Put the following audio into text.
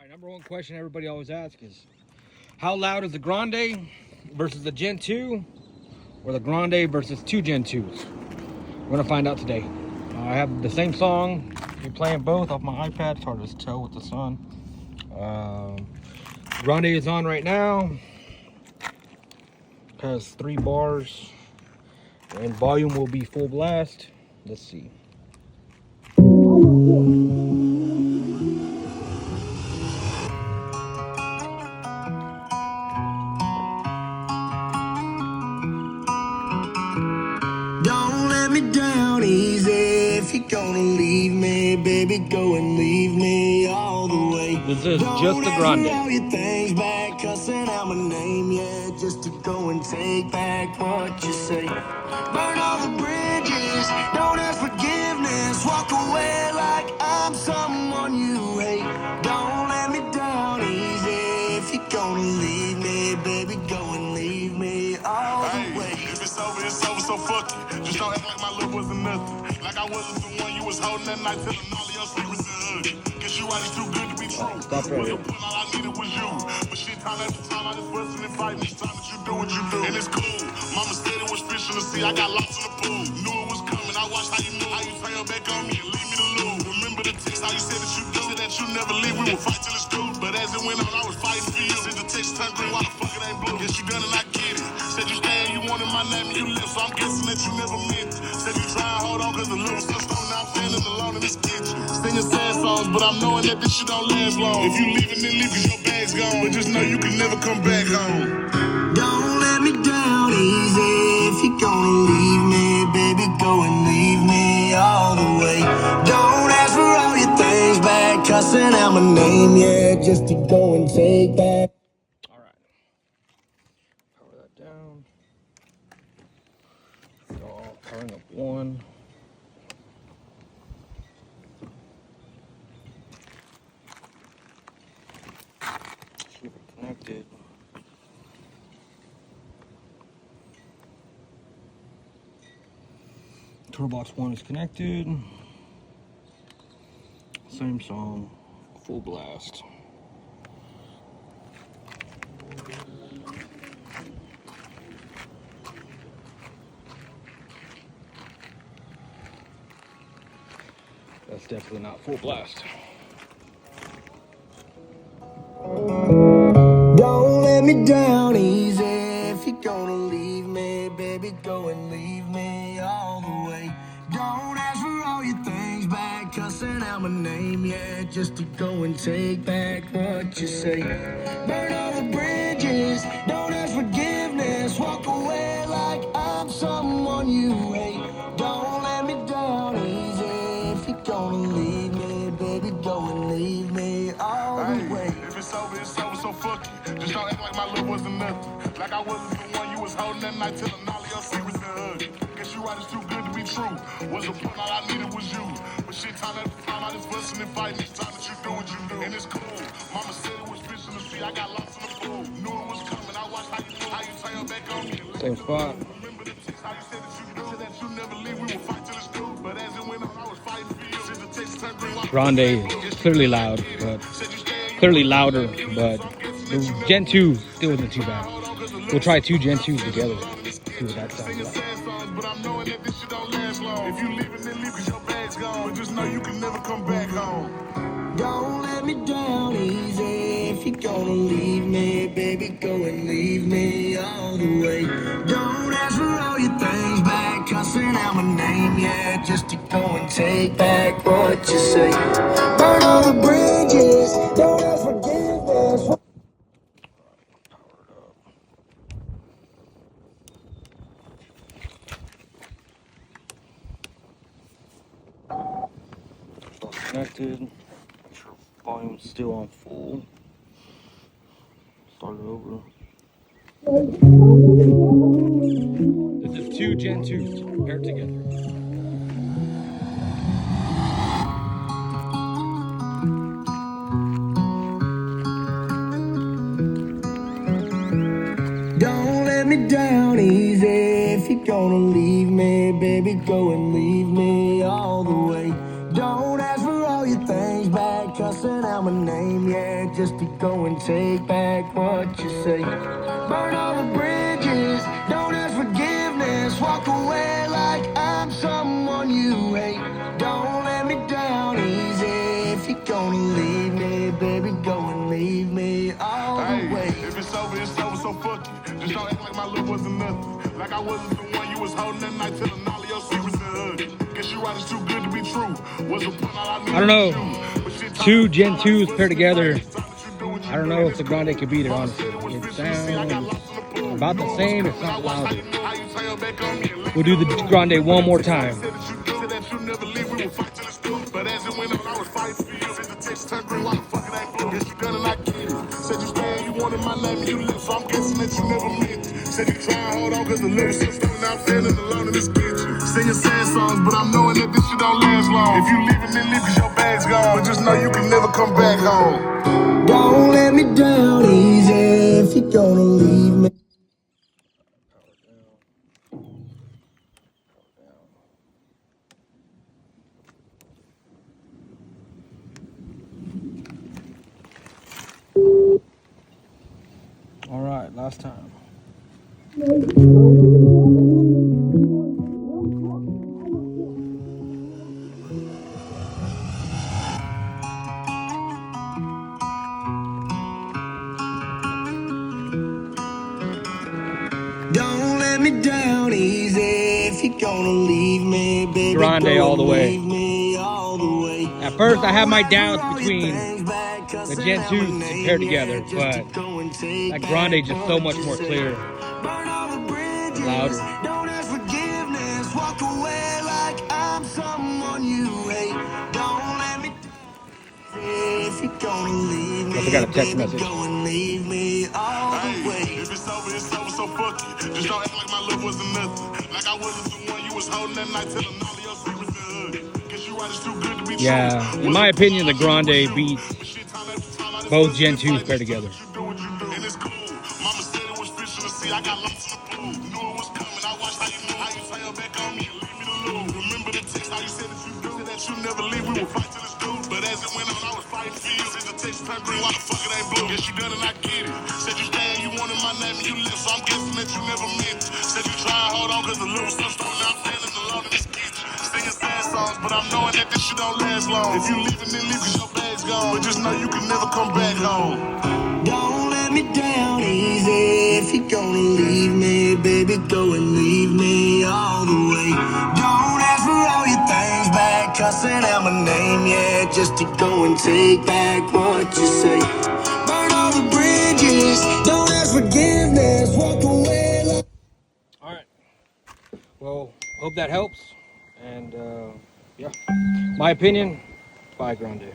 right, number one question everybody always asks is, how loud is the Grande versus the Gen 2, or the Grande versus two Gen 2s? We're gonna find out today. I have the same song. You're playing both off my iPad. It's hard to tell with the sun. Grande is on right now. Has 3 bars, and volume will be full blast. Let's see. Don't let me down easy. If you're gonna leave me, baby, go and leave me all the way. This is just the Grande. Don't all your things back, cussing out my name, yeah, just to go and take back what you say. Burn all the bridges, don't ask forgiveness. Walk away like I'm someone you hate. Don't let me down easy. If you're gonna leave me, baby, go and leave me all the way. If it's over, so fuck it. Just don't act like my love wasn't nothing. Like I wasn't the one you was holding that night, telling all of your secrets and hugging. Guess you always too good to be true. Stop right here. All I needed was you. But shit, time after time, I just bustin' and fighting each time that you do what you do. And it's cool. Mama said it was fish in the sea. I got lost in the pool. Knew it was coming. I watched how you knew. How you turn your back on me and leave me to lose. Remember the text, how you said that you do. Said that you never leave. We would fight till it's through. But as it went on, I was fighting for you. Since the text turned green, why the fuck it ain't blue? Guess you done and I get it. Said you staying, you wanted my name and you left. So I'm guessing that you never meant it. Said you try and hold on cause the little sister, now I'm standing alone in this kitchen. Singing sad songs, but I'm knowing that this shit don't last long. If you leaving, then leave cause your bag's gone. But just know you can never come back home. Don't let me down easy. If you're gonna leave me, baby, go and leave me all the way. Don't ask for all your things back, cussing out my name, yeah, just to go and take back. All right. Power that down. All powering up 1. Keep it connected. Turtlebox 1 is connected. Same song, full blast. That's definitely not full blast. Don't let me down easy. If you're gonna leave me, baby, go and leave me all the way. Don't ask for all your things back, cussing out my name, yeah, just to go and take back what you say. Burn all the bridges, don't ask forgiveness. Walk away like I'm someone you hate. Don't let me down easy. If you're gonna leave me, baby, go and leave me all the way. If it's over, so fuck it. Just don't act like my love wasn't nothing. Like I wasn't the one you was holding that night, telling all of your secrets and hugging. Guess you right, it's too good to be true. Was the point, all I needed was you. But shit, time after time, I just bustin' and fighting each time that you do what you do. And it's cool. Mama said it was fish in the sea. I got lost in the pool. Knew it was coming. I watched how you knew. How you turn your back on me. Same spot. Remember the text, how you said that you do. Said that you never leave. We would fight till it's through. But as it went on, I was fighting for you. Since the text turned green, Grande is clearly loud, but clearly louder, but the Gen 2 still isn't too bad. We'll try 2 Gen 2s together. See what that sounds like. but I'm knowing that this shit don't last long. If you leaving, then leave cause your bag's gone. But just know you can never come back home. Don't let me down easy. If you're gonna leave me, baby, go and leave me all the way. Don't ask for all your things back, cussing out my name, yeah, just to go and take back what you say. Burn all the bridges, don't ask forgiveness. Connected. Make sure volume's still on full. Start it over. This is 2 Gen 2s paired together. Don't let me down easy. If you're gonna leave me, baby, go and leave me all the way. Don't ask for all your things back, 'cause cussing out my name, yeah, just to go and take back what you say. Burn all the bridges, don't ask forgiveness, walk away like I'm someone you hate. Don't let me down easy. If you're gonna leave me, baby, go and leave me all the way. If it's over, so fuck it. Just don't act like my love wasn't nothing. Like I wasn't the one you was holding that night, telling all of your secrets and hugging. Guess you right, it's too good to be true. Was a point all I knew. I don't know. Two Gen 2s paired together. I don't know if the Grande could beat it, honestly. It sounds about the same, if not louder. We'll do the Grande one more time. But as it went on, I was fighting for you. Since the text turned green, why the fuck it ain't blue? Guess you done and I get it. Said you staying, you wanted my name and you left, so I'm guessing that you never meant it. Said you try and hold on cause the little sister now I'm standing alone in this kitchen. Singing sad songs, but I'm knowing that this shit don't last long. If you leaving, then leave cause your bag's gone. But just know you can never come back home. Don't let me down easy if you're gonna leave me. All right, last time. Don't let me down easy if you're gonna leave me, baby. Grande all the way. Leave me all the way. At first, I had my doubts between the Gen 2s paired together, but that Grande just so much more clear, louder. Don't ask forgiveness, walk away like I'm someone you hate. Don't let me if you're gonna leave me, I got a text message. go and leave me all the way. If it's over, so fuck it. Just don't act like my love wasn't nothing. Like I wasn't the one you was holding that night, telling all of your secrets and hugging. Guess you right, it's too good to be true. Yeah, in my opinion, the Grande beats both Gen 2s paired together. And it's cool. Mama said it was fishing to see. I got lost in the pool. Knew it was coming. I watched how you tail back on me and leave me to lose. Remember the text, how you said that you do. Said that you never leave. We would fight till it's through. But as it went on, I was fighting for you. Since the text turned green, why the fuck it ain't blue? Guess you done and I get it. Said you staying, you wanted my name and you left. So I'm guessing that you never meant it. Said you try and hold on cause the little sister now I'm standing alone in this kitchen. Singing sad songs, but I'm knowing that this shit don't last long. If you leaving, then leave cause your bag's gone. But just know you can never come back home. Don't let me down easy if you're gonna leave me, baby, go and leave me all the way. Don't ask for all your things back, cussing out my name, yeah, just to go and take back what you say. Burn all the bridges, don't ask forgiveness, walk away like... All right. Well, hope that helps. And yeah, my opinion, bye Grande.